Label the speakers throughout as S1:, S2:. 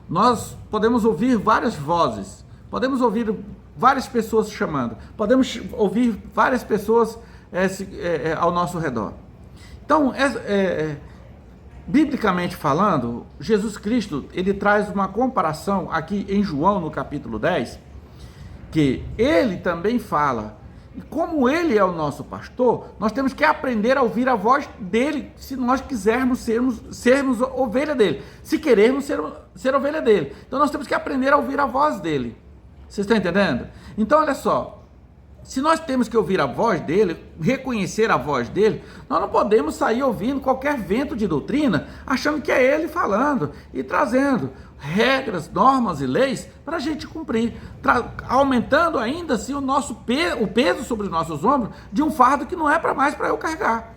S1: nós podemos ouvir várias vozes, podemos ouvir várias pessoas chamando, podemos ouvir várias pessoas ao nosso redor. Então, biblicamente falando, Jesus Cristo, ele traz uma comparação aqui em João, no capítulo 10, que ele também fala, e como ele é o nosso pastor, nós temos que aprender a ouvir a voz dele, se nós quisermos sermos ovelha dele, se queremos ser ovelha dele. Então nós temos que aprender a ouvir a voz dele. Vocês estão entendendo? Então olha só, se nós temos que ouvir a voz dele, reconhecer a voz dele, nós não podemos sair ouvindo qualquer vento de doutrina, achando que é ele falando e trazendo regras, normas e leis para a gente cumprir, aumentando ainda assim o peso sobre os nossos ombros de um fardo que não é para mais para eu carregar.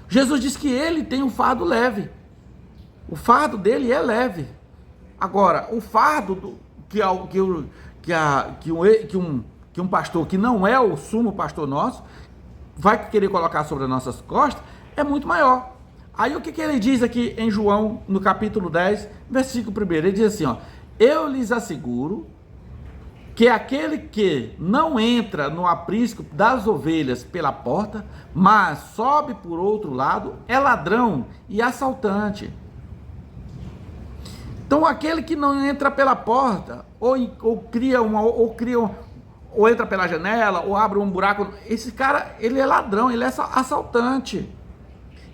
S1: Jesus diz que ele tem um fardo leve, o fardo dele é leve. Agora, o fardo que um pastor que não é o sumo pastor nosso vai querer colocar sobre as nossas costas é muito maior. Aí o que ele diz aqui em João, no capítulo 10, versículo 1, ele diz assim, ó, eu lhes asseguro que aquele que não entra no aprisco das ovelhas pela porta, mas sobe por outro lado, é ladrão e assaltante. Então aquele que não entra pela porta, ou entra pela janela, ou abre um buraco, esse cara, ele é ladrão, ele é assaltante.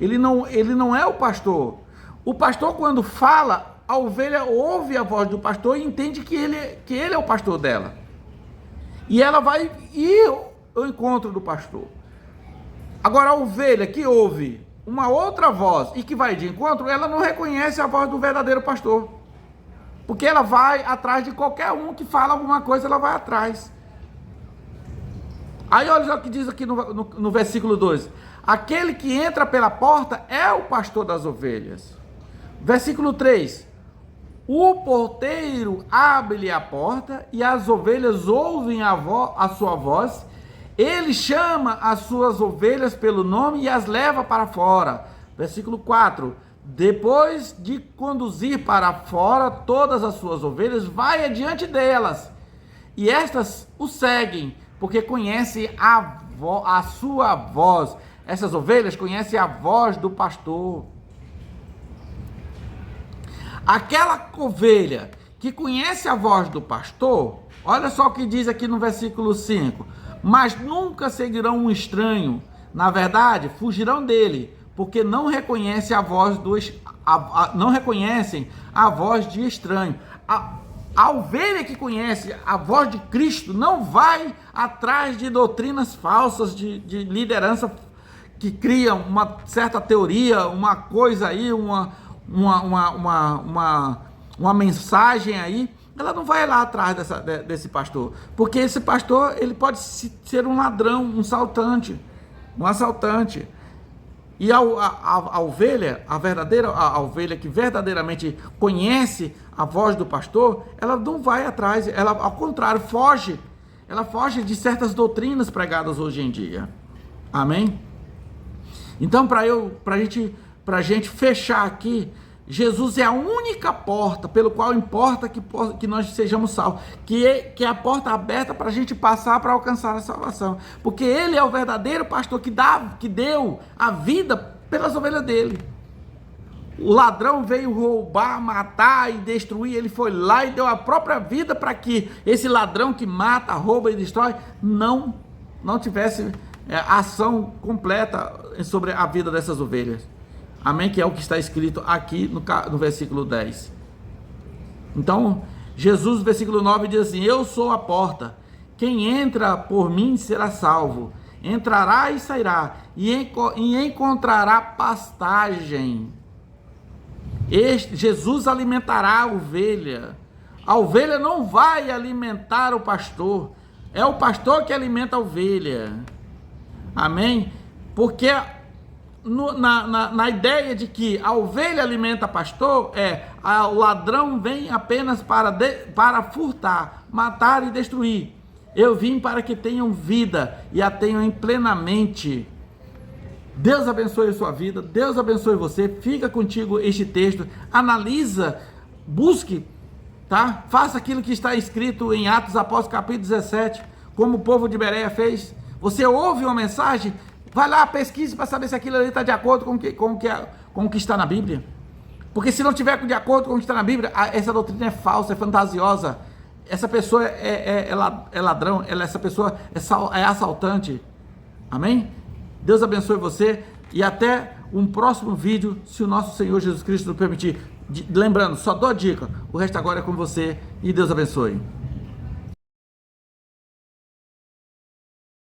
S1: Ele não é o pastor. O pastor, quando fala, a ovelha ouve a voz do pastor e entende que ele é o pastor dela. E ela vai ir ao encontro do pastor. Agora, a ovelha que ouve uma outra voz e que vai de encontro, ela não reconhece a voz do verdadeiro pastor. Porque ela vai atrás de qualquer um que fala alguma coisa, ela vai atrás. Aí olha o que diz aqui no versículo 2. Aquele que entra pela porta é o pastor das ovelhas. Versículo 3. O porteiro abre-lhe a porta e as ovelhas ouvem a sua voz. Ele chama as suas ovelhas pelo nome e as leva para fora. Versículo 4. Depois de conduzir para fora todas as suas ovelhas, vai adiante delas. E estas o seguem, porque conhecem a sua voz. Essas ovelhas conhecem a voz do pastor. Aquela ovelha que conhece a voz do pastor, olha só o que diz aqui no versículo 5. Mas nunca seguirão um estranho. Na verdade, fugirão dele, porque não reconhecem a voz não reconhecem a voz de estranho. A ovelha que conhece a voz de Cristo não vai atrás de doutrinas falsas, de liderança que criam uma certa teoria, uma coisa aí, uma mensagem aí. Ela não vai lá atrás desse pastor, porque esse pastor, ele pode ser um ladrão, um assaltante. E a ovelha, a ovelha que verdadeiramente conhece a voz do pastor, ela não vai atrás, ela ao contrário, foge. Ela foge de certas doutrinas pregadas hoje em dia. Amém? Então, para a gente fechar aqui, Jesus é a única porta pelo qual importa que nós sejamos salvos, que é a porta aberta para a gente passar para alcançar a salvação, porque Ele é o verdadeiro pastor que deu a vida pelas ovelhas dele. O ladrão veio roubar, matar e destruir, ele foi lá e deu a própria vida para que esse ladrão que mata, rouba e destrói não tivesse ação completa sobre a vida dessas ovelhas. Amém? Que é o que está escrito aqui no versículo 10. Então, Jesus, versículo 9, diz assim: eu sou a porta, quem entra por mim será salvo, entrará e sairá, e encontrará pastagem. Jesus alimentará a ovelha não vai alimentar o pastor, é o pastor que alimenta a ovelha. Amém? Porque na ideia de que a ovelha alimenta o pastor, o ladrão vem apenas para furtar, matar e destruir. Eu vim para que tenham vida e a tenham plenamente. Deus abençoe a sua vida, Deus abençoe você. Fica contigo este texto, analisa, busque tá? Faça aquilo que está escrito em Atos Apóstolos capítulo 17, como o povo de Bereia fez. Você ouve uma mensagem, vai lá, pesquise para saber se aquilo ali está de acordo com o que está na Bíblia. Porque se não tiver de acordo com o que está na Bíblia, essa doutrina é falsa, é fantasiosa. Essa pessoa é ladrão, essa pessoa é assaltante. Amém? Deus abençoe você e até um próximo vídeo, se o nosso Senhor Jesus Cristo nos permitir. Lembrando, só dou a dica, o resto agora é com você e Deus abençoe.